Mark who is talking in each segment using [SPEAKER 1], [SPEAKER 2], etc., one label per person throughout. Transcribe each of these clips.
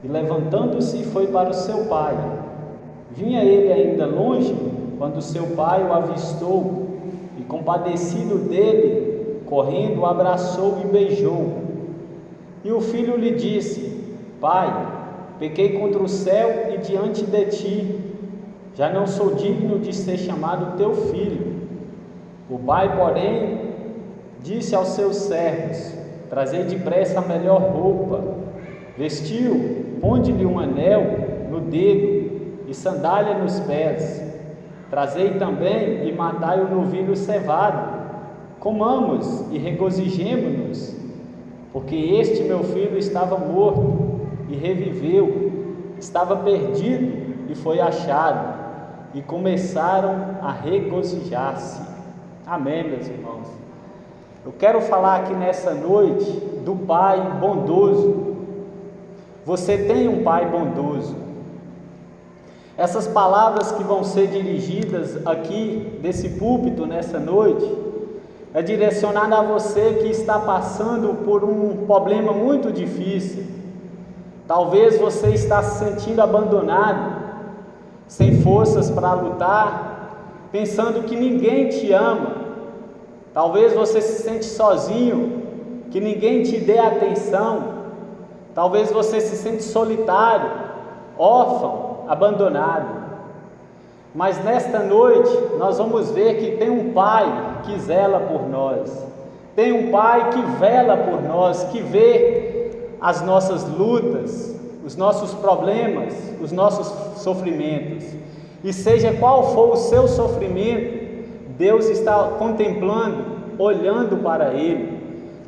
[SPEAKER 1] e levantando-se foi para o seu pai. Vinha ele ainda longe, quando seu pai o avistou, e compadecido dele, correndo, o abraçou e beijou. E o filho lhe disse: Pai, pequei contra o céu e diante de ti, já não sou digno de ser chamado teu filho. O pai, porém, disse aos seus servos: Trazei depressa a melhor roupa, vestiu, ponde-lhe um anel no dedo e sandália nos pés. Trazei também e matai o novilho cevado. Comamos e regozijemo-nos, porque este meu filho estava morto e reviveu, estava perdido e foi achado. E começaram a regozijar-se. Amém, meus irmãos. Eu quero falar aqui nessa noite do Pai bondoso. Você tem um Pai bondoso. Essas palavras que vão ser dirigidas aqui desse púlpito nessa noite é direcionada a você que está passando por um problema muito difícil. Talvez você está se sentindo abandonado, sem forças para lutar, pensando que ninguém te ama. Talvez você se sente sozinho, que ninguém te dê atenção. Talvez você se sente solitário, órfão, abandonado. Mas nesta noite nós vamos ver que tem um Pai que zela por nós. Tem um Pai que vela por nós, que vê as nossas lutas, os nossos problemas, os nossos sofrimentos. E seja qual for o seu sofrimento, Deus está contemplando, olhando para ele.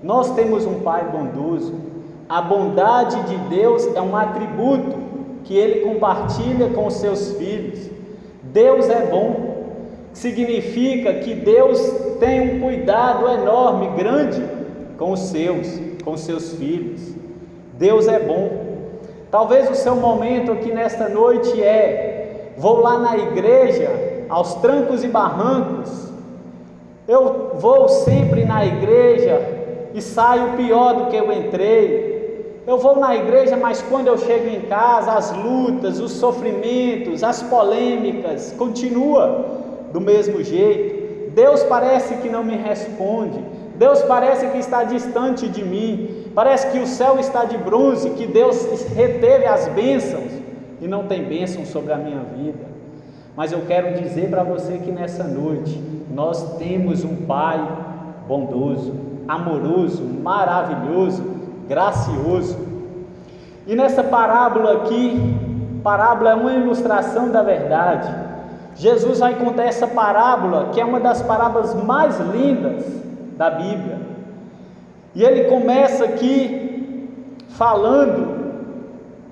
[SPEAKER 1] Nós temos um Pai bondoso. A bondade de Deus é um atributo que ele compartilha com os seus filhos. Deus é bom, significa que Deus tem um cuidado enorme, grande com os seus filhos. Deus é bom. Talvez o seu momento aqui nesta noite vou lá na igreja aos trancos e barrancos. Eu vou sempre na igreja e saio pior do que eu entrei. Eu vou na igreja, mas quando eu chego em casa, as lutas, os sofrimentos, as polêmicas continua do mesmo jeito. Deus parece que não me responde. Deus parece que está distante de mim. Parece que o céu está de bronze, que Deus reteve as bênçãos e não tem bênção sobre a minha vida. Mas eu quero dizer para você que nessa noite nós temos um Pai bondoso, amoroso, maravilhoso, gracioso. E nessa parábola aqui, parábola é uma ilustração da verdade. Jesus vai contar essa parábola, que é uma das parábolas mais lindas da Bíblia. E ele começa aqui falando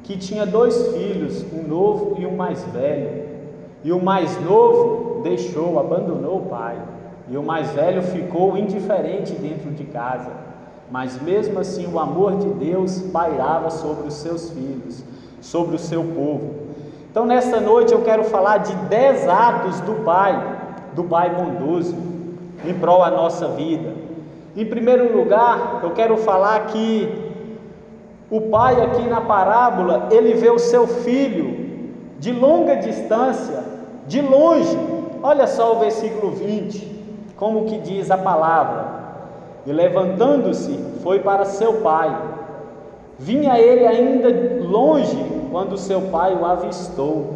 [SPEAKER 1] que tinha 2 filhos, um novo e um mais velho. E o mais novo abandonou o pai. E o mais velho ficou indiferente dentro de casa. Mas mesmo assim o amor de Deus pairava sobre os seus filhos, sobre o seu povo. Então nessa noite eu quero falar de 10 atos do Pai bondoso, em prol da nossa vida. Em primeiro lugar, eu quero falar que o pai aqui na parábola, ele vê o seu filho de longa distância, de longe. Olha só o versículo 20, como que diz a palavra: e levantando-se foi para seu pai. Vinha ele ainda longe quando seu pai o avistou.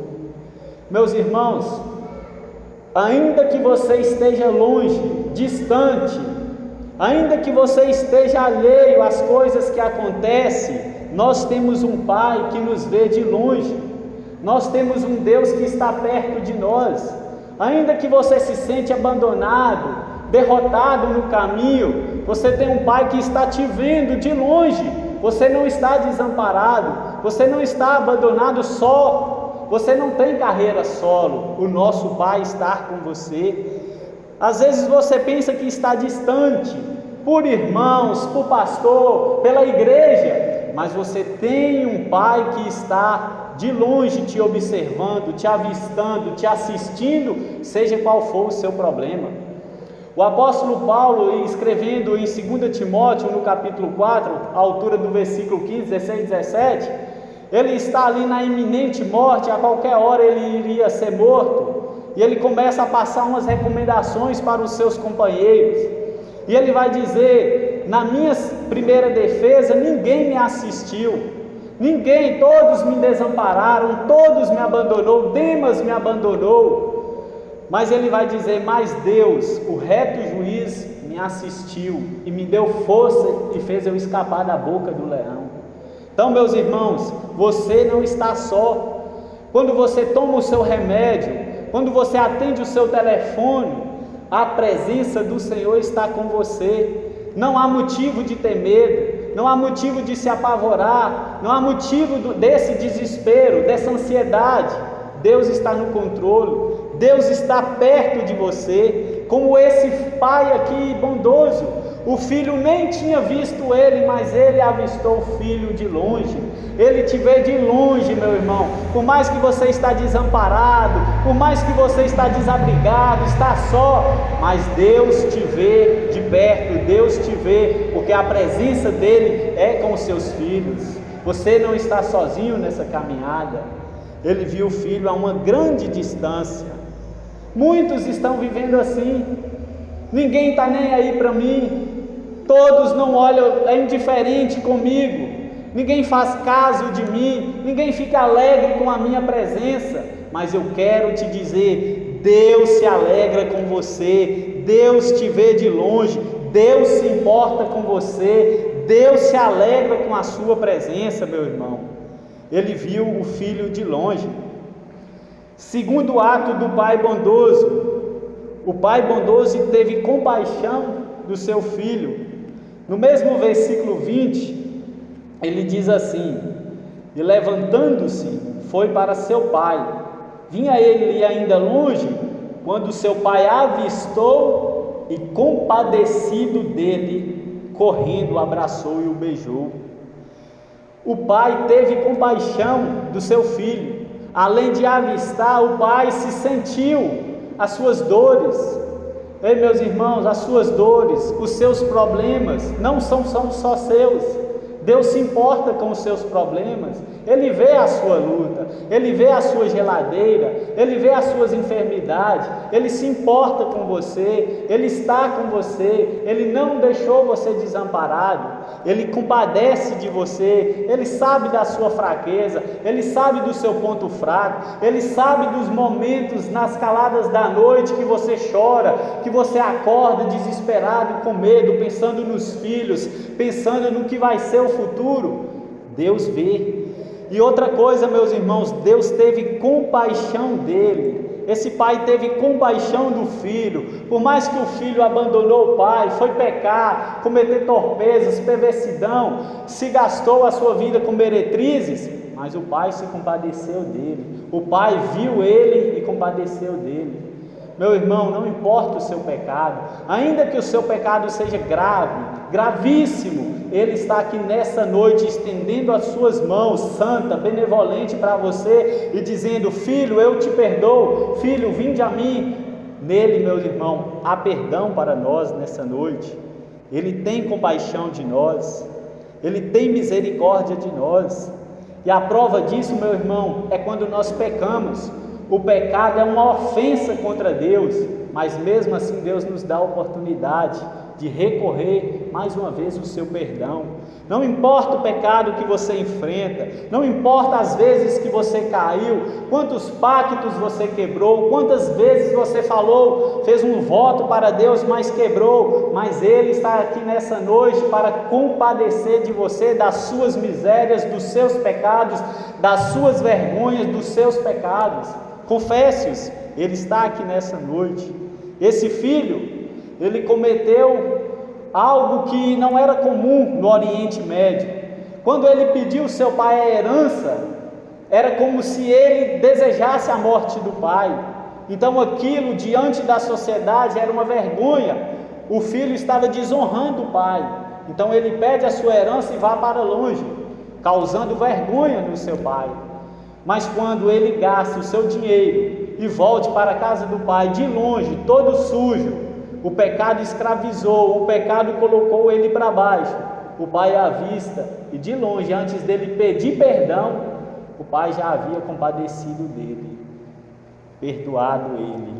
[SPEAKER 1] Meus irmãos, ainda que você esteja longe, distante, ainda que você esteja alheio às coisas que acontecem, nós temos um Pai que nos vê de longe. Nós temos um Deus que está perto de nós. Ainda que você se sente abandonado, derrotado no caminho, você tem um Pai que está te vendo de longe. Você não está desamparado, você não está abandonado só, você não tem carreira solo. O nosso Pai está com você. Às vezes você pensa que está distante, por irmãos, por pastor, pela igreja, mas você tem um Pai que está de longe te observando, te avistando, te assistindo, seja qual for o seu problema. O apóstolo Paulo, escrevendo em 2 Timóteo, no capítulo 4, à altura do versículo 15, 16 e 17, ele está ali na iminente morte, a qualquer hora ele iria ser morto, e ele começa a passar umas recomendações para os seus companheiros, e ele vai dizer: na minha primeira defesa ninguém me assistiu, ninguém, todos me desampararam, todos me abandonou, Demas me abandonou, mas ele vai dizer: mas Deus, o reto juiz, me assistiu e me deu força e fez eu escapar da boca do leão. Então, meus irmãos, você não está só. Quando você toma o seu remédio, quando você atende o seu telefone, a presença do Senhor está com você. Não há motivo de ter medo, não há motivo de se apavorar, não há motivo desse desespero, dessa ansiedade. Deus está no controle, Deus está perto de você, como esse pai aqui bondoso. O filho nem tinha visto ele, mas ele avistou o filho de longe. Ele te vê de longe, meu irmão. Por mais que você está desamparado, por mais que você está desabrigado, está só, mas Deus te vê de perto, Deus te vê, porque a presença dele é com os seus filhos. Você não está sozinho nessa caminhada. Ele viu o filho a uma grande distância. Muitos estão vivendo assim. Ninguém está nem aí para mim. Todos não olham, é indiferente comigo. Ninguém faz caso de mim. Ninguém fica alegre com a minha presença. Mas eu quero te dizer: Deus se alegra com você. Deus te vê de longe. Deus se importa com você. Deus se alegra com a sua presença, meu irmão. Ele viu o filho de longe. Segundo ato do pai bondoso, o pai bondoso teve compaixão do seu filho. No mesmo versículo 20, ele diz assim: e levantando-se, foi para seu pai. Vinha ele ainda longe, quando seu pai avistou, e compadecido dele, correndo, abraçou e o beijou. O pai teve compaixão do seu filho. Além de avistar, o pai se sentiu as suas dores. Ei, meus irmãos, as suas dores, os seus problemas não são só seus. Deus se importa com os seus problemas. Ele vê a sua luta, Ele vê a sua geladeira, Ele vê as suas enfermidades. Ele se importa com você, Ele está com você. Ele não deixou você desamparado. Ele compadece de você. Ele sabe da sua fraqueza, Ele sabe do seu ponto fraco, Ele sabe dos momentos nas caladas da noite que você chora, que você acorda desesperado, com medo, pensando nos filhos, pensando no que vai ser o futuro. Deus vê. E outra coisa, meus irmãos, Deus teve compaixão dele. Esse pai teve compaixão do filho. Por mais que o filho abandonou o pai, foi pecar, cometer torpezas, perversidão, se gastou a sua vida com meretrizes, mas o pai se compadeceu dele. O pai viu ele e compadeceu dele. Meu irmão, não importa o seu pecado, ainda que o seu pecado seja grave, gravíssimo, Ele está aqui nessa noite estendendo as suas mãos, santa, benevolente para você, e dizendo: filho, eu te perdoo, filho, vinde a mim. Nele, meus irmãos, há perdão para nós nessa noite. Ele tem compaixão de nós, Ele tem misericórdia de nós, e a prova disso, meu irmão, é quando nós pecamos. O pecado é uma ofensa contra Deus, mas mesmo assim Deus nos dá a oportunidade de recorrer mais uma vez ao seu perdão. Não importa o pecado que você enfrenta, não importa as vezes que você caiu, quantos pactos você quebrou, quantas vezes você falou, fez um voto para Deus, mas quebrou, mas Ele está aqui nessa noite para compadecer de você, das suas misérias, dos seus pecados, das suas vergonhas, dos seus pecados. Confesse-os, Ele está aqui nessa noite. Esse filho, ele cometeu algo que não era comum no Oriente Médio. Quando ele pediu ao seu pai a herança, era como se ele desejasse a morte do pai. Então aquilo diante da sociedade era uma vergonha. O filho estava desonrando o pai. Então ele pede a sua herança e vá para longe, causando vergonha no seu pai. Mas quando ele gasta o seu dinheiro e volte para a casa do pai de longe, todo sujo, o pecado escravizou, o pecado colocou ele para baixo. O pai à vista e de longe, antes dele pedir perdão, o pai já havia compadecido dele, perdoado ele.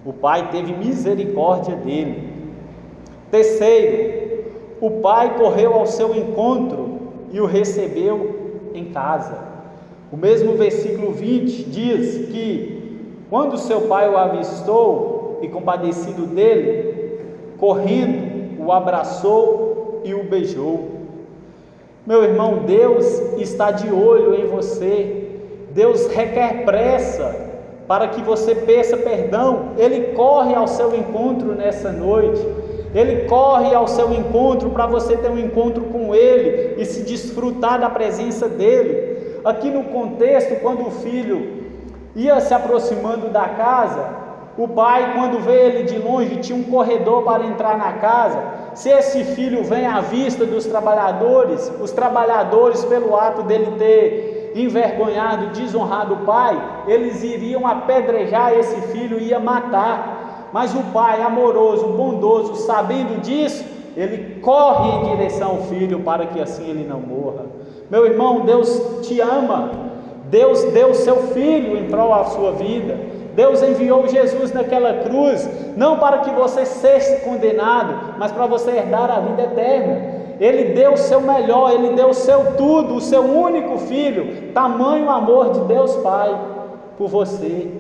[SPEAKER 1] O pai teve misericórdia dele. Terceiro, o pai correu ao seu encontro e o recebeu em casa. O mesmo versículo 20 diz que quando seu pai o avistou e compadecido dele, correndo, o abraçou e o beijou. Meu irmão, Deus está de olho em você. Deus requer pressa para que você peça perdão. Ele corre ao seu encontro nessa noite. Ele corre ao seu encontro para você ter um encontro com Ele e se desfrutar da presença dEle. Aqui no contexto, quando o filho ia se aproximando da casa, o pai, quando vê ele de longe, tinha um corredor para entrar na casa. Se esse filho vem à vista dos trabalhadores, os trabalhadores, pelo ato dele ter envergonhado e desonrado o pai, eles iriam apedrejar esse filho e ia matar. Mas o pai, amoroso, bondoso, sabendo disso, ele corre em direção ao filho para que assim ele não morra. Meu irmão, Deus te ama. Deus deu seu filho em prol da sua vida. Deus enviou Jesus naquela cruz, não para que você seja condenado, mas para você herdar a vida eterna. Ele deu o seu melhor, Ele deu o seu tudo, o seu único filho. Tamanho amor de Deus Pai por você.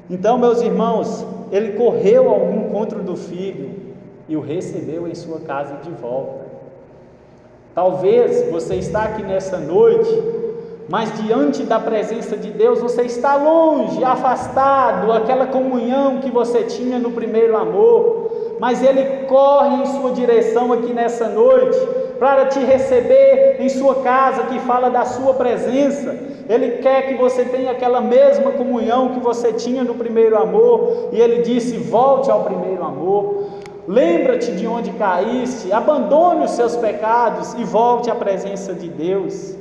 [SPEAKER 1] Então, meus irmãos, Ele correu ao encontro do filho e o recebeu em sua casa de volta. Talvez você está aqui nessa noite, mas diante da presença de Deus você está longe, afastado, aquela comunhão que você tinha no primeiro amor, mas Ele corre em sua direção aqui nessa noite, para te receber em sua casa, que fala da sua presença. Ele quer que você tenha aquela mesma comunhão que você tinha no primeiro amor, e Ele disse: volte ao primeiro amor, lembra-te de onde caíste, abandone os seus pecados e volte à presença de Deus.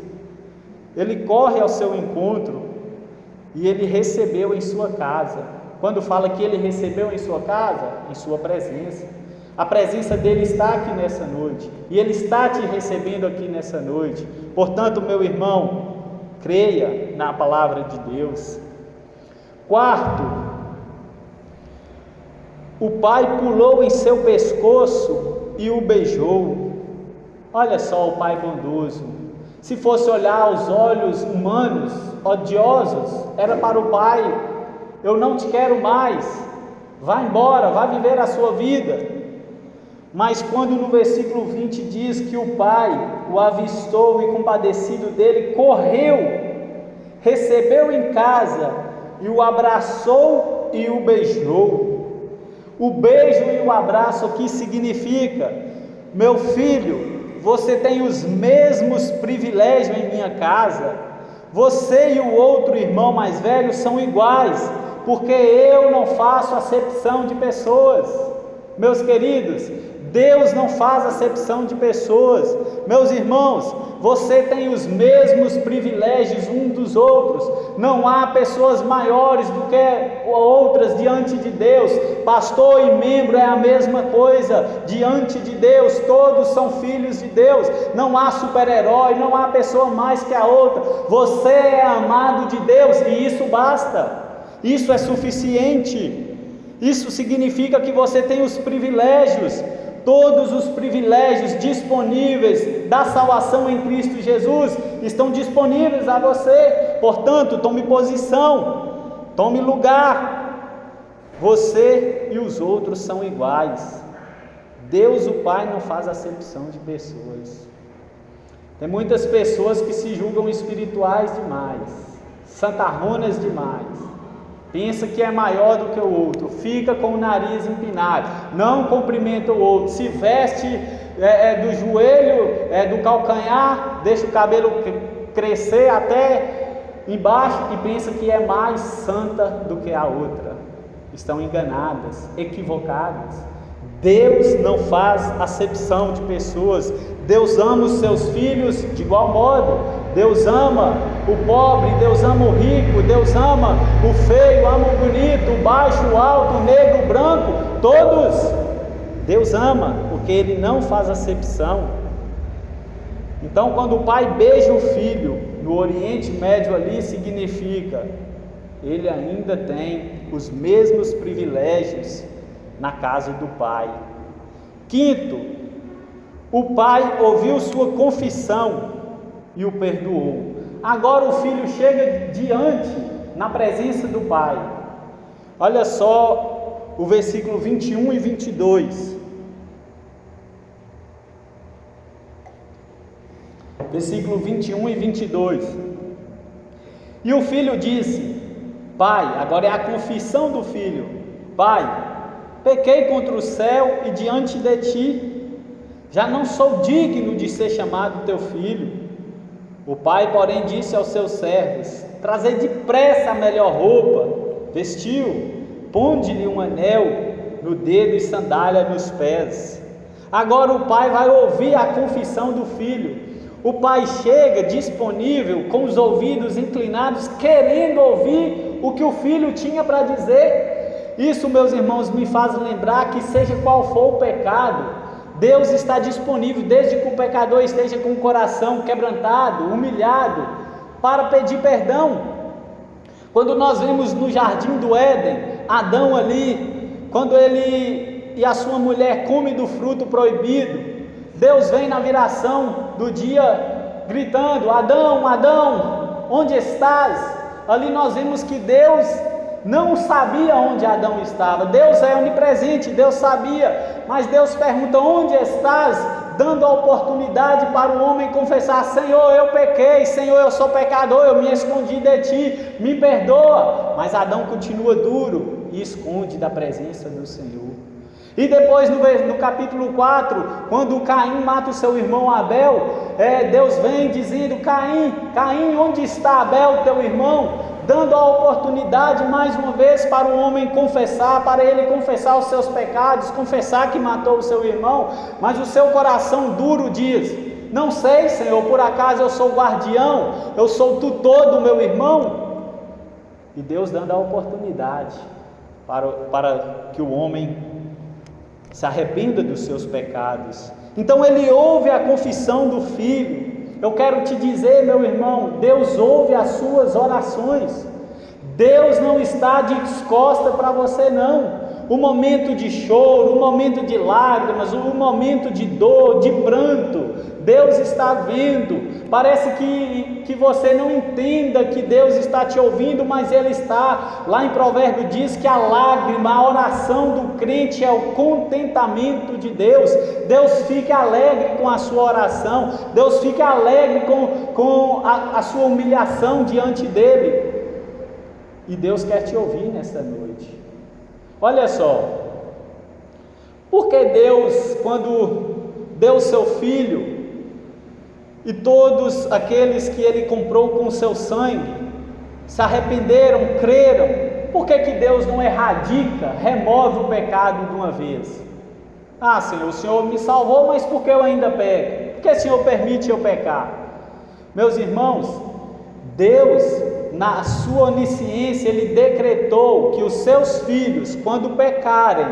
[SPEAKER 1] Ele corre ao seu encontro e Ele recebeu em sua casa. Quando fala que Ele recebeu em sua casa, em sua presença, a presença dEle está aqui nessa noite, e Ele está te recebendo aqui nessa noite. Portanto, meu irmão, creia na palavra de Deus. Quarto, o pai pulou em seu pescoço e o beijou. Olha só o pai bondoso. Se fosse olhar aos olhos humanos, odiosos, era para o pai: eu não te quero mais, vá embora, vá viver a sua vida. Mas quando no versículo 20 diz que o pai o avistou e compadecido dele, correu, recebeu em casa e o abraçou e o beijou. O beijo e o abraço aqui significa: meu filho, você tem os mesmos privilégios em minha casa. Você e o outro irmão mais velho são iguais, porque eu não faço acepção de pessoas. Meus queridos, Deus não faz acepção de pessoas. Meus irmãos, você tem os mesmos privilégios uns dos outros. Não há pessoas maiores do que outras diante de Deus. Pastor e membro é a mesma coisa diante de Deus. Todos são filhos de Deus. Não há super-herói, não há pessoa mais que a outra. Você é amado de Deus e isso basta. Isso é suficiente. Isso significa que você tem os privilégios. Todos os privilégios disponíveis da salvação em Cristo Jesus estão disponíveis a você. Portanto, tome posição, tome lugar. Você e os outros são iguais. Deus, o Pai, não faz acepção de pessoas. Tem muitas pessoas que se julgam espirituais demais, santarronas demais. Pensa que é maior do que o outro, fica com o nariz empinado, não cumprimenta o outro, se veste do joelho, do calcanhar, deixa o cabelo crescer até embaixo e pensa que é mais santa do que a outra. Estão enganadas, equivocadas. Deus não faz acepção de pessoas. Deus ama os seus filhos de igual modo. Deus ama o pobre, Deus ama o rico, Deus ama o feio, ama o bonito, o baixo, o alto, o negro, o branco, todos. Deus ama, porque Ele não faz acepção. Então, quando o pai beija o filho, no Oriente Médio ali significa: ele ainda tem os mesmos privilégios na casa do pai. Quinto, o pai ouviu sua confissão e o perdoou. Agora o filho chega diante, na presença do pai. Olha só o versículo 21 e 22. Versículo 21 e 22. E o filho disse: Pai, agora é a confissão do filho: Pai, pequei contra o céu e diante de ti, já não sou digno de ser chamado teu filho. O pai, porém, disse aos seus servos: Trazei depressa a melhor roupa, vestiu, ponde-lhe um anel no dedo e sandália nos pés. Agora o pai vai ouvir a confissão do filho. O pai chega disponível, com os ouvidos inclinados, querendo ouvir o que o filho tinha para dizer. Isso, meus irmãos, me faz lembrar que seja qual for o pecado, Deus está disponível, desde que o pecador esteja com o coração quebrantado, humilhado, para pedir perdão. Quando nós vemos no jardim do Éden, Adão ali, quando ele e a sua mulher comem do fruto proibido, Deus vem na viração do dia gritando: Adão, Adão, onde estás? Ali nós vemos que Deus não sabia onde Adão estava. Deus é onipresente, Deus sabia, mas Deus pergunta: onde estás? Dando a oportunidade para o homem confessar: Senhor, eu pequei, Senhor, eu sou pecador, eu me escondi de ti, me perdoa. Mas Adão continua duro e esconde da presença do Senhor. E depois no capítulo 4, quando Caim mata o seu irmão Abel, Deus vem dizendo: Caim, onde está Abel, teu irmão? Dando a oportunidade mais uma vez para o homem confessar, para ele confessar os seus pecados, confessar que matou o seu irmão, mas o seu coração duro diz: não sei, Senhor, por acaso eu sou guardião, eu sou tutor do meu irmão? E Deus dando a oportunidade para que o homem se arrependa dos seus pecados. Então ele ouve a confissão do filho. Eu quero te dizer, meu irmão, Deus ouve as suas orações. Deus não está de costas para você, não. O momento de choro, o momento de lágrimas, o momento de dor, de pranto, Deus está vendo. Parece que você não entenda que Deus está te ouvindo, mas Ele está. Lá em Provérbio diz que a lágrima, a oração do crente é o contentamento de Deus. Deus fica alegre com a sua oração, Deus fica alegre com a sua humilhação diante dEle. E Deus quer te ouvir nessa noite. Olha só, porque Deus, quando deu seu Filho, e todos aqueles que Ele comprou com o seu sangue, se arrependeram, creram, por que Deus não erradica, remove o pecado de uma vez? Ah, Senhor, o Senhor me salvou, mas por que eu ainda peco? Por que o Senhor permite eu pecar? Meus irmãos, Deus, na sua onisciência, Ele decretou que os seus filhos, quando pecarem,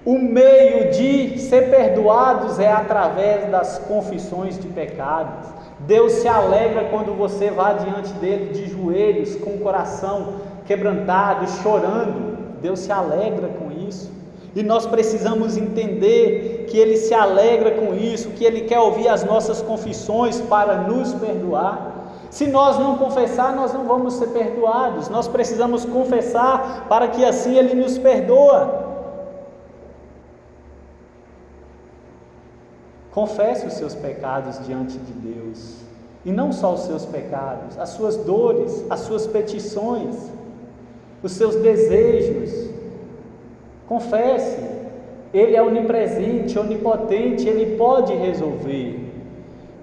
[SPEAKER 1] o meio de ser perdoados é através das confissões de pecados. Deus se alegra quando você vai diante dele de joelhos, com o coração quebrantado, chorando. Deus se alegra com isso. E nós precisamos entender que Ele se alegra com isso, que Ele quer ouvir as nossas confissões para nos perdoar. Se nós não confessar, nós não vamos ser perdoados. Nós precisamos confessar para que assim Ele nos perdoa. Confesse os seus pecados diante de Deus. E não só os seus pecados, as suas dores, as suas petições, os seus desejos. Confesse. Ele é onipresente, onipotente, Ele pode resolver.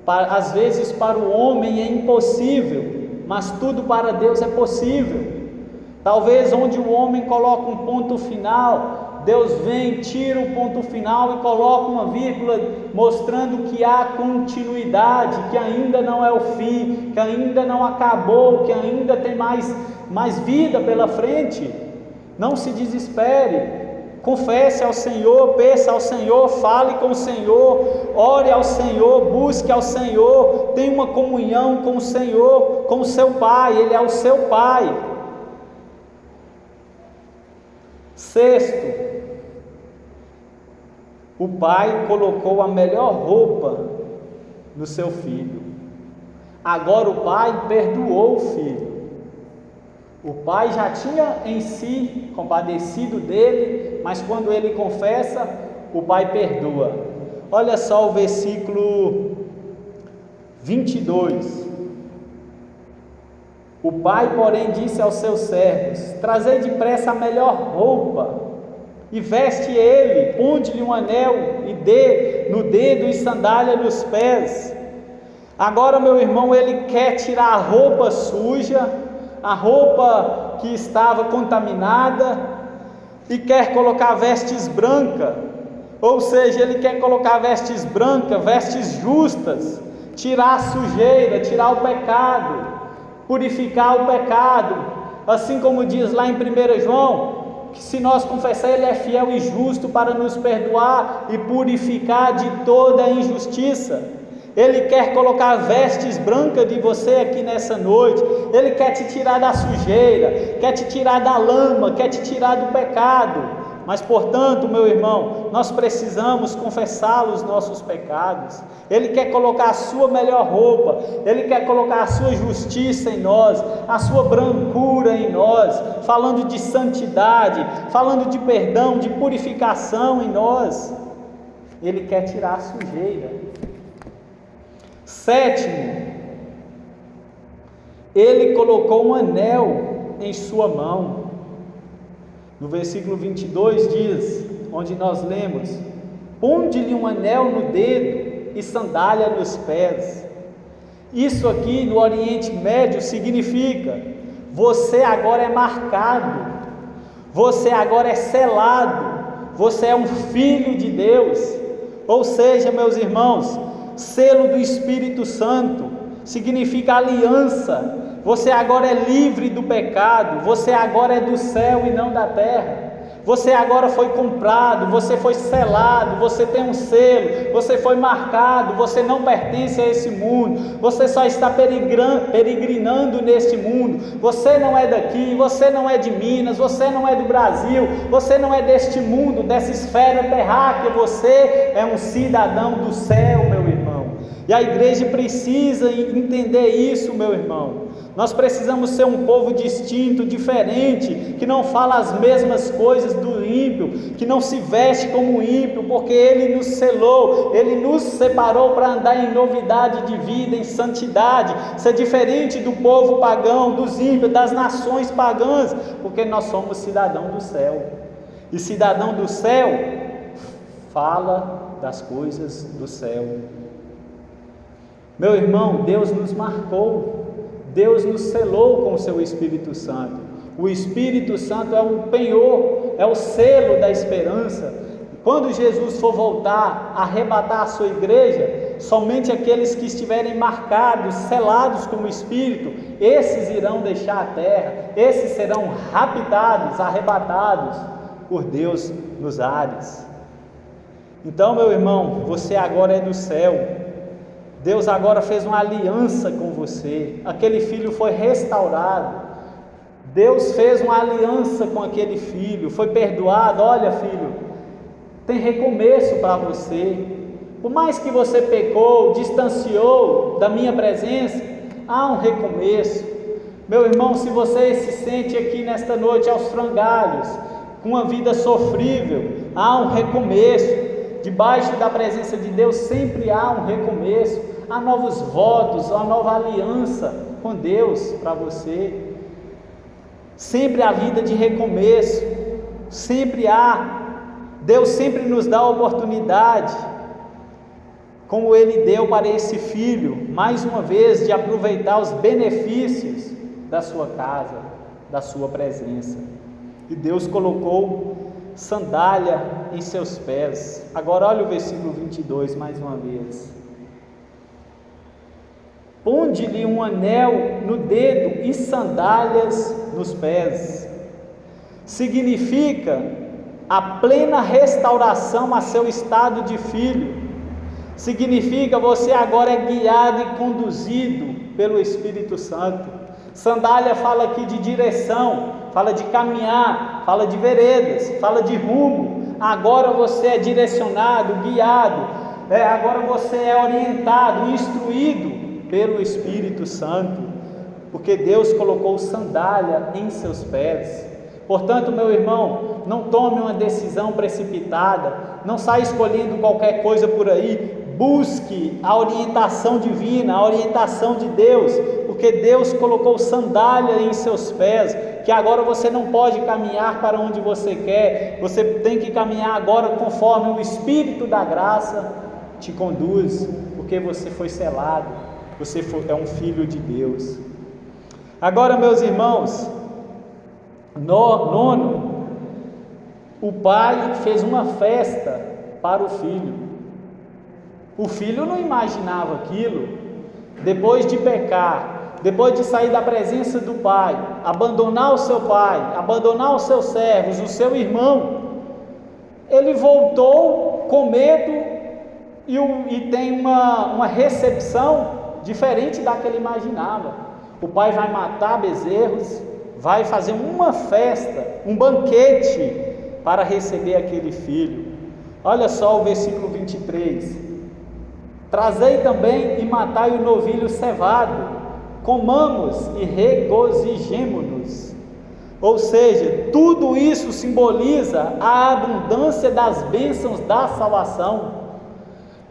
[SPEAKER 1] Às vezes para o homem é impossível, mas tudo para Deus é possível. Talvez onde o homem coloca um ponto final, Deus vem, tira o ponto final e coloca uma vírgula, mostrando que há continuidade, que ainda não é o fim, que ainda não acabou, que ainda tem mais vida pela frente. Não se desespere, confesse ao Senhor, peça ao Senhor, fale com o Senhor, ore ao Senhor, busque ao Senhor, tenha uma comunhão com o Senhor, com o seu Pai, Ele é o seu Pai. Sexto, o pai colocou a melhor roupa no seu filho. Agora o pai perdoou o filho. O pai já tinha em si compadecido dele, mas quando ele confessa, o pai perdoa. Olha só o versículo 22. O pai, porém, disse aos seus servos: trazei depressa a melhor roupa e veste ele, ponde-lhe um anel e dê no dedo e sandália nos pés. Agora, meu irmão, ele quer tirar a roupa suja, a roupa que estava contaminada, e quer colocar vestes brancas, ou seja, ele quer colocar vestes brancas, vestes justas, tirar a sujeira, tirar o pecado, purificar o pecado, assim como diz lá em 1 João, que se nós confessar, Ele é fiel e justo para nos perdoar e purificar de toda a injustiça. Ele quer colocar vestes brancas de você aqui nessa noite. Ele quer te tirar da sujeira, quer te tirar da lama, quer te tirar do pecado. Mas, portanto, meu irmão, nós precisamos confessar os nossos pecados. Ele quer colocar a sua melhor roupa, Ele quer colocar a sua justiça em nós, a sua brancura em nós, falando de santidade, falando de perdão, de purificação em nós. Ele quer tirar a sujeira. Sétimo, Ele colocou um anel em sua mão. No versículo 22 diz, onde nós lemos: ponde-lhe um anel no dedo e sandália nos pés. Isso aqui no Oriente Médio significa: você agora é marcado, você agora é selado, você é um filho de Deus. Ou seja, meus irmãos, selo do Espírito Santo significa aliança. Você agora é livre do pecado, você agora é do céu e não da terra. Você agora foi comprado, você foi selado, você tem um selo, você foi marcado, você não pertence a esse mundo, você só está peregrinando neste mundo. Você não é daqui, você não é de Minas, você não é do Brasil, você não é deste mundo, dessa esfera terráquea, você é um cidadão do céu, meu irmão. E a igreja precisa entender isso, meu irmão. Nós precisamos ser um povo distinto, diferente, que não fala as mesmas coisas do ímpio, que não se veste como ímpio, porque Ele nos selou, Ele nos separou para andar em novidade de vida, em santidade, ser diferente do povo pagão, dos ímpios, das nações pagãs, porque nós somos cidadão do céu, e cidadão do céu fala das coisas do céu. Meu irmão, Deus nos marcou, Deus nos selou com o seu Espírito Santo. O Espírito Santo é o penhor, é o selo da esperança. Quando Jesus for voltar a arrebatar a sua igreja, somente aqueles que estiverem marcados, selados com o Espírito, esses irão deixar a terra, esses serão raptados, arrebatados por Deus nos ares. Então, meu irmão, você agora é do céu. Deus agora fez uma aliança com você. Aquele filho foi restaurado. Deus fez uma aliança com aquele filho, foi perdoado. Olha, filho, tem recomeço para você. Por mais que você pecou, distanciou da minha presença, há um recomeço. Meu irmão, se você se sente aqui nesta noite aos frangalhos, com uma vida sofrível, há um recomeço. Debaixo da presença de Deus sempre há um recomeço, há novos votos, há nova aliança com Deus para você. Sempre há vida de recomeço, sempre há. Deus sempre nos dá a oportunidade, como Ele deu para esse filho, mais uma vez, de aproveitar os benefícios da sua casa, da sua presença. E Deus colocou sandália em seus pés. Agora olha o versículo 22 mais uma vez. Ponde-lhe um anel no dedo e sandálias nos pés. Significa a plena restauração a seu estado de filho. Significa você agora é guiado e conduzido pelo Espírito Santo. Sandália fala aqui de direção, fala de caminhar, fala de veredas, fala de rumo. Agora você é direcionado, guiado, agora você é orientado, instruído pelo Espírito Santo, porque Deus colocou sandália em seus pés. Portanto, meu irmão, não tome uma decisão precipitada, não saia escolhendo qualquer coisa por aí. Busque a orientação divina, a orientação de Deus, porque Deus colocou sandália em seus pés, que agora você não pode caminhar para onde você quer, você tem que caminhar agora conforme o Espírito da graça te conduz, porque você foi selado, é um filho de Deus. Agora, meus irmãos, nono, o pai fez uma festa para o filho. O filho não imaginava aquilo. Depois de pecar, depois de sair da presença do pai, abandonar o seu pai, abandonar os seus servos, o seu irmão, ele voltou com medo e tem uma recepção diferente da que ele imaginava. O pai vai matar bezerros, vai fazer uma festa, um banquete para receber aquele filho. Olha só o versículo 23. Trazei também e matai o novilho cevado, comamos e regozijemo-nos. Ou seja, tudo isso simboliza a abundância das bênçãos da salvação.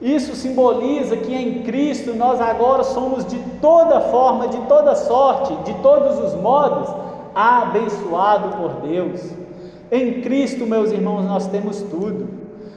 [SPEAKER 1] Isso simboliza que em Cristo nós agora somos de toda forma, de toda sorte, de todos os modos, abençoados por Deus. Em Cristo, meus irmãos, nós temos tudo.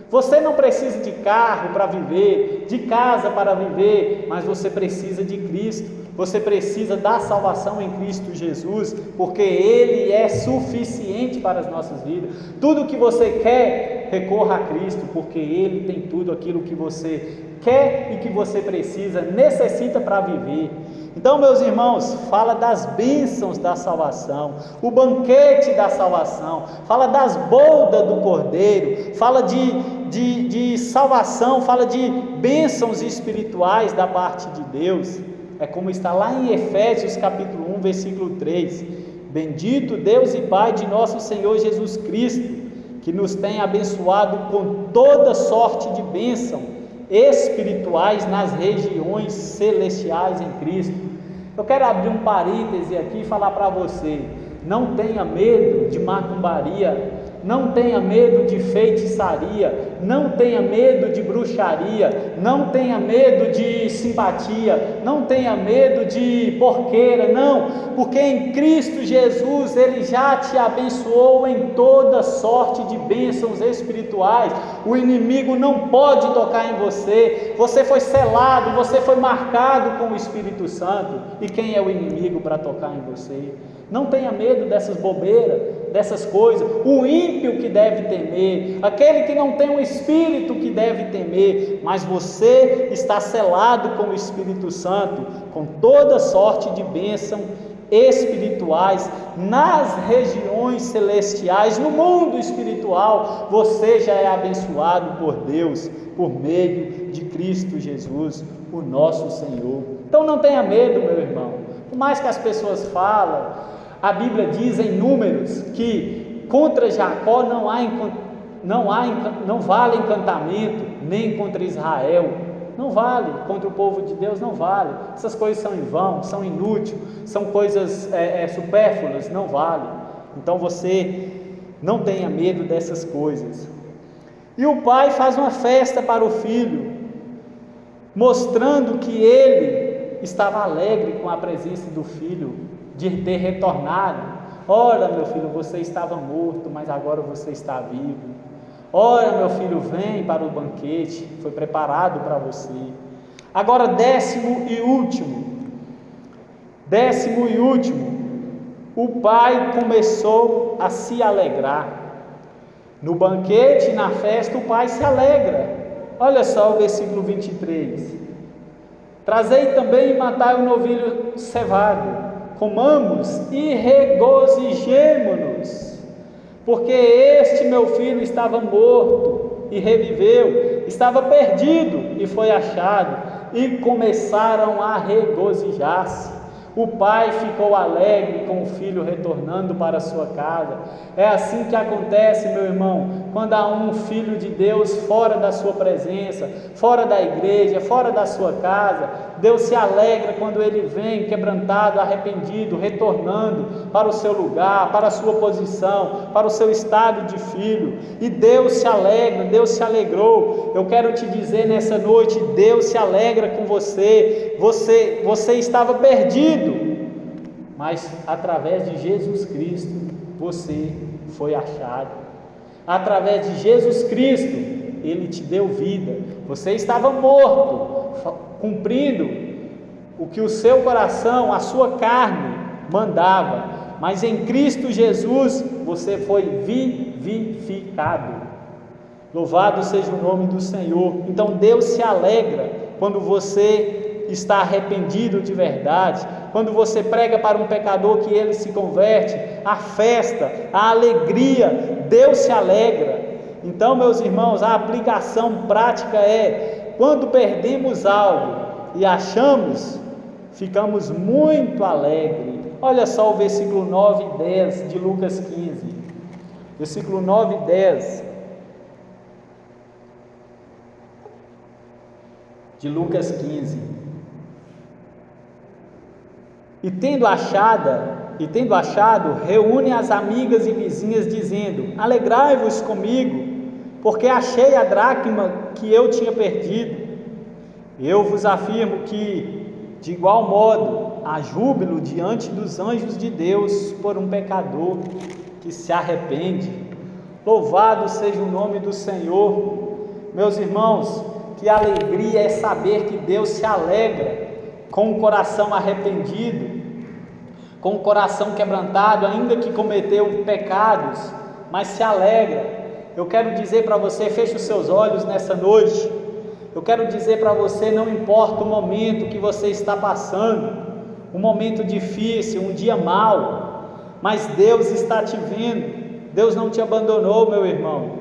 [SPEAKER 1] Você não precisa de carro para viver, de casa para viver, mas você precisa de Cristo. Você precisa da salvação em Cristo Jesus, porque Ele é suficiente para as nossas vidas. Tudo que você quer, recorra a Cristo, porque Ele tem tudo aquilo que você quer e que você precisa, necessita para viver. Então, meus irmãos, fala das bênçãos da salvação, o banquete da salvação, fala das bodas do Cordeiro, fala de salvação, fala de bênçãos espirituais da parte de Deus. É como está lá em Efésios capítulo 1, versículo 3. Bendito Deus e Pai de nosso Senhor Jesus Cristo, que nos tem abençoado com toda sorte de bênção espirituais nas regiões celestiais em Cristo. Eu quero abrir um parêntese aqui e falar para você: não tenha medo de macumbaria, não tenha medo de feitiçaria, não tenha medo de bruxaria, não tenha medo de simpatia, não tenha medo de porqueira, não, porque em Cristo Jesus Ele já te abençoou em toda sorte de bênçãos espirituais. O inimigo não pode tocar em você, você foi selado, você foi marcado com o Espírito Santo. E quem é o inimigo para tocar em você? Não tenha medo dessas bobeiras, dessas coisas. O ímpio que deve temer, aquele que não tem um espírito que deve temer, mas você está selado com o Espírito Santo, com toda sorte de bênção espirituais nas regiões celestiais, no mundo espiritual. Você já é abençoado por Deus, por meio de Cristo Jesus, o nosso Senhor. Então não tenha medo, meu irmão. Por mais que as pessoas falam, a Bíblia diz em Números que contra Jacó não vale encantamento, nem contra Israel, não vale, contra o povo de Deus não vale. Essas coisas são em vão, são inúteis, são coisas supérfluas, não vale. Então você não tenha medo dessas coisas. E o pai faz uma festa para o filho, mostrando que ele estava alegre com a presença do filho, de ter retornado. Ora, meu filho, você estava morto, mas agora você está vivo. Ora, meu filho, vem para o banquete, foi preparado para você. Agora, décimo e último, o pai começou a se alegrar. No banquete, na festa, o pai se alegra. Olha só o versículo 23. Trazei também e matai o novilho cevado, comamos e regozijemo-nos, porque este meu filho estava morto e reviveu, estava perdido e foi achado. E começaram a regozijar-se. O pai ficou alegre com o filho retornando para sua casa. É assim que acontece, meu irmão, quando há um filho de Deus fora da sua presença, fora da igreja, fora da sua casa. Deus se alegra quando ele vem quebrantado, arrependido, retornando para o seu lugar, para a sua posição, para o seu estado de filho. E Deus se alegra, Deus se alegrou. Eu quero te dizer nessa noite, Deus se alegra com você. Você estava perdido, mas através de Jesus Cristo você foi achado. Através de Jesus Cristo Ele te deu vida. Você estava morto, cumprindo o que o seu coração, a sua carne mandava, mas em Cristo Jesus você foi vivificado. Louvado seja o nome do Senhor. Então Deus se alegra quando você está arrependido de verdade, quando você prega para um pecador que ele se converte, a festa, a alegria, Deus se alegra. Então, meus irmãos, a aplicação prática é: quando perdemos algo e achamos, ficamos muito alegres. Olha só o versículo 9 e 10 de Lucas 15, versículo 9 e 10 de Lucas 15. E tendo achado, reúne as amigas e vizinhas, dizendo: alegrai-vos comigo, porque achei a dracma que eu tinha perdido. Eu vos afirmo que, de igual modo, há júbilo diante dos anjos de Deus por um pecador que se arrepende. Louvado seja o nome do Senhor. Meus irmãos, que alegria é saber que Deus se alegra com o coração arrependido, com o coração quebrantado, ainda que cometeu pecados, mas se alegra. Eu quero dizer para você, feche os seus olhos nessa noite. Eu quero dizer para você, não importa o momento que você está passando, um momento difícil, um dia mau, mas Deus está te vendo. Deus não te abandonou, meu irmão.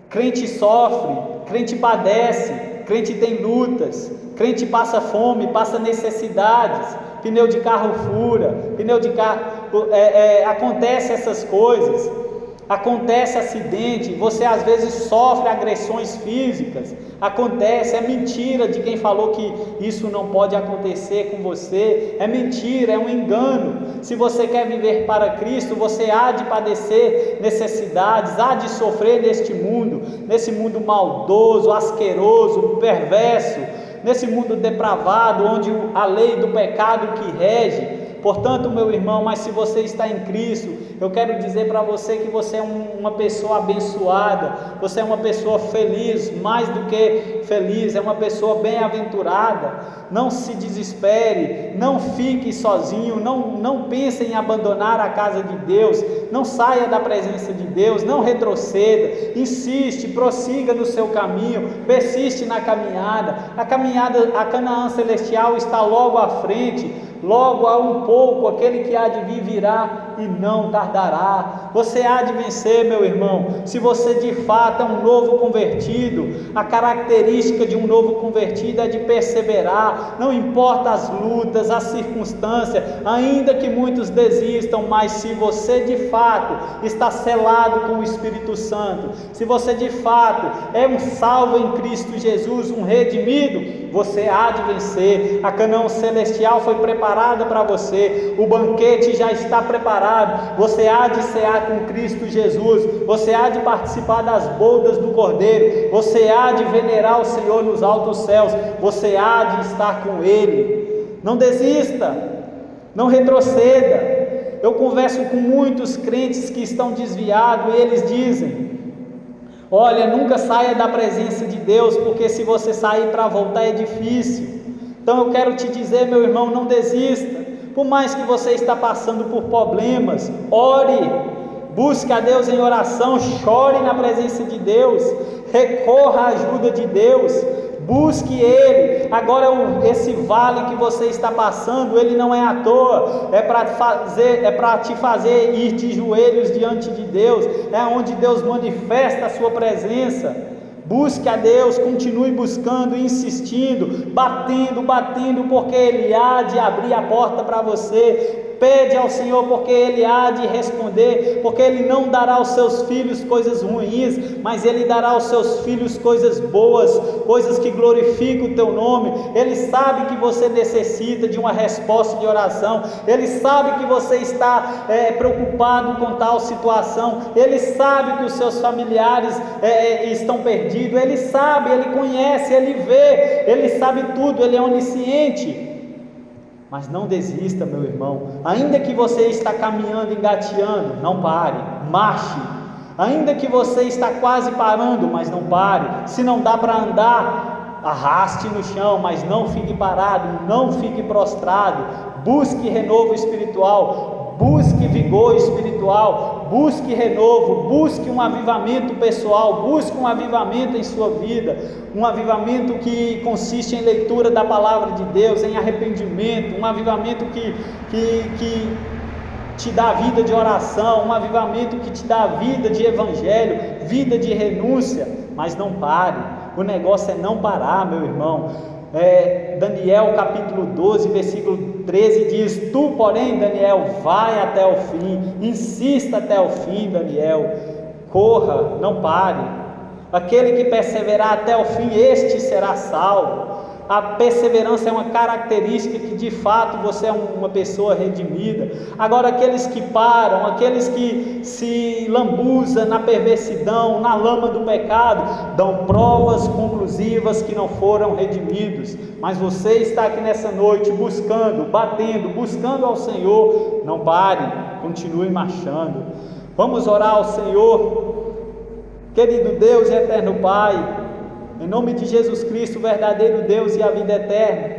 [SPEAKER 1] Crente sofre, crente padece, crente tem lutas, crente passa fome, passa necessidades, pneu de carro fura, pneu de carro, acontece essas coisas, acontece acidente, você às vezes sofre agressões físicas, acontece, é mentira de quem falou que isso não pode acontecer com você, é mentira, é um engano. Se você quer viver para Cristo, você há de padecer necessidades, há de sofrer nesse mundo maldoso, asqueroso, perverso, nesse mundo depravado, onde a lei do pecado que rege. Portanto, meu irmão, mas se você está em Cristo, eu quero dizer para você que você é uma pessoa abençoada, você é uma pessoa feliz, mais do que feliz, é uma pessoa bem-aventurada. Não se desespere, não fique sozinho, não pense em abandonar a casa de Deus, não saia da presença de Deus, não retroceda, insiste, prossiga no seu caminho, persiste na caminhada, a Canaã celestial está logo à frente. Logo há um pouco, aquele que há de vir virá e não tardará. Você há de vencer, meu irmão. Se você de fato é um novo convertido, a característica de um novo convertido é de perseverar. Não importa as lutas, as circunstâncias, ainda que muitos desistam, mas se você de fato está selado com o Espírito Santo, se você de fato é um salvo em Cristo Jesus, um redimido, você há de vencer. A Canaã celestial foi preparada para você, o banquete já está preparado, você há de cear com Cristo Jesus, você há de participar das bodas do Cordeiro, você há de venerar o Senhor nos altos céus, você há de estar com Ele. Não desista, não retroceda. Eu converso com muitos crentes que estão desviados e eles dizem: olha, nunca saia da presença de Deus, porque se você sair para voltar é difícil. Então eu quero te dizer, meu irmão, não desista. Por mais que você está passando por problemas, ore, busque a Deus em oração, chore na presença de Deus, recorra à ajuda de Deus. busque Ele. Agora esse vale que você está passando, ele não é à toa, é para te fazer ir de joelhos diante de Deus, é onde Deus manifesta a sua presença. Busque a Deus, continue buscando, insistindo, batendo, porque Ele há de abrir a porta para você. Pede ao Senhor, porque Ele há de responder, porque Ele não dará aos seus filhos coisas ruins, mas Ele dará aos seus filhos coisas boas, coisas que glorificam o teu nome. Ele sabe que você necessita de uma resposta de oração, Ele sabe que você está preocupado com tal situação, Ele sabe que os seus familiares estão perdidos, Ele sabe, Ele conhece, Ele vê, Ele sabe tudo, Ele é onisciente. Mas não desista, meu irmão. Ainda que você está caminhando, engateando, não pare, marche. Ainda que você está quase parando, mas não pare. Se não dá para andar, arraste no chão, mas não fique parado, não fique prostrado. Busque renovo espiritual, busque vigor espiritual, busque renovo, busque um avivamento pessoal, busque um avivamento em sua vida, um avivamento que consiste em leitura da palavra de Deus, em arrependimento, um avivamento que te dá vida de oração, um avivamento que te dá vida de evangelho, vida de renúncia. Mas não pare, o negócio é não parar, meu irmão. Daniel capítulo 12, versículo 13 diz: tu, porém, Daniel, vai até o fim, insista até o fim, Daniel, corra, não pare. Aquele que perseverar até o fim, este será salvo. A perseverança é uma característica que de fato você é uma pessoa redimida. Agora aqueles que param, aqueles que se lambuzam na perversidão, na lama do pecado, dão provas conclusivas que não foram redimidos. Mas você está aqui nessa noite buscando, batendo, buscando ao Senhor. Não pare, continue marchando. Vamos orar ao Senhor. Querido Deus e eterno Pai, em nome de Jesus Cristo, o verdadeiro Deus e a vida eterna,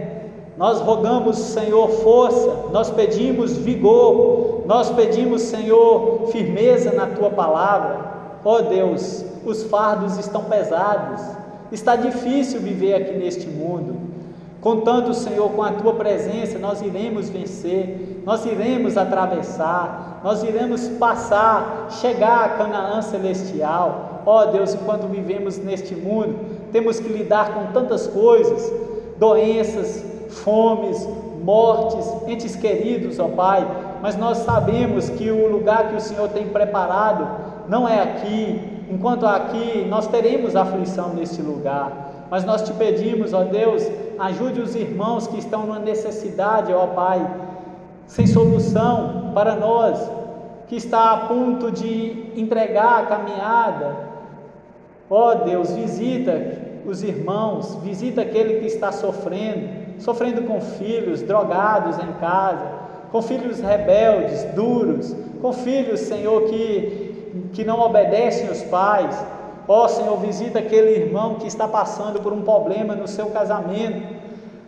[SPEAKER 1] nós rogamos, Senhor, força, nós pedimos vigor, nós pedimos, Senhor, firmeza na Tua palavra. Ó Deus, os fardos estão pesados, está difícil viver aqui neste mundo. Contanto, Senhor, com a Tua presença, nós iremos vencer, nós iremos atravessar, nós iremos passar, chegar a Canaã celestial. Ó Deus, enquanto vivemos neste mundo, temos que lidar com tantas coisas, doenças, fomes, mortes, entes queridos, ó Pai, mas nós sabemos que o lugar que o Senhor tem preparado não é aqui. Enquanto aqui, nós teremos aflição neste lugar, mas nós te pedimos, ó Deus, ajude os irmãos que estão numa necessidade, ó Pai, sem solução para nós, que está a ponto de entregar a caminhada. Ó Deus, visita os irmãos, visita aquele que está sofrendo com filhos drogados em casa, com filhos rebeldes, duros, com filhos, Senhor, que não obedecem aos pais. Ó Senhor, visita aquele irmão que está passando por um problema no seu casamento,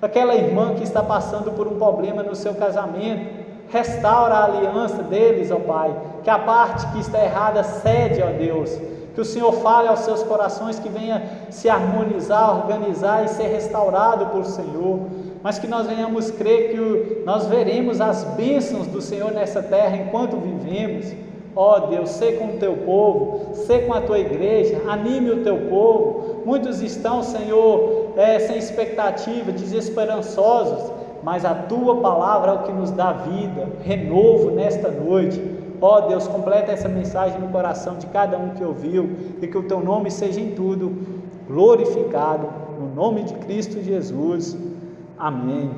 [SPEAKER 1] aquela irmã que está passando por um problema no seu casamento. Restaura a aliança deles, ó Pai, que a parte que está errada cede, ó Deus, que o Senhor fale aos seus corações, que venha se harmonizar, organizar e ser restaurado por Senhor, mas que nós venhamos crer que nós veremos as bênçãos do Senhor nessa terra enquanto vivemos. Ó Deus, sê com o teu povo, sê com a tua igreja, anime o teu povo. Muitos estão, Senhor, sem expectativa, desesperançosos, mas a tua palavra é o que nos dá vida, renovo nesta noite. Ó Deus, completa essa mensagem no coração de cada um que ouviu, e que o teu nome seja em tudo glorificado, no nome de Cristo Jesus. Amém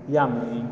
[SPEAKER 1] e amém.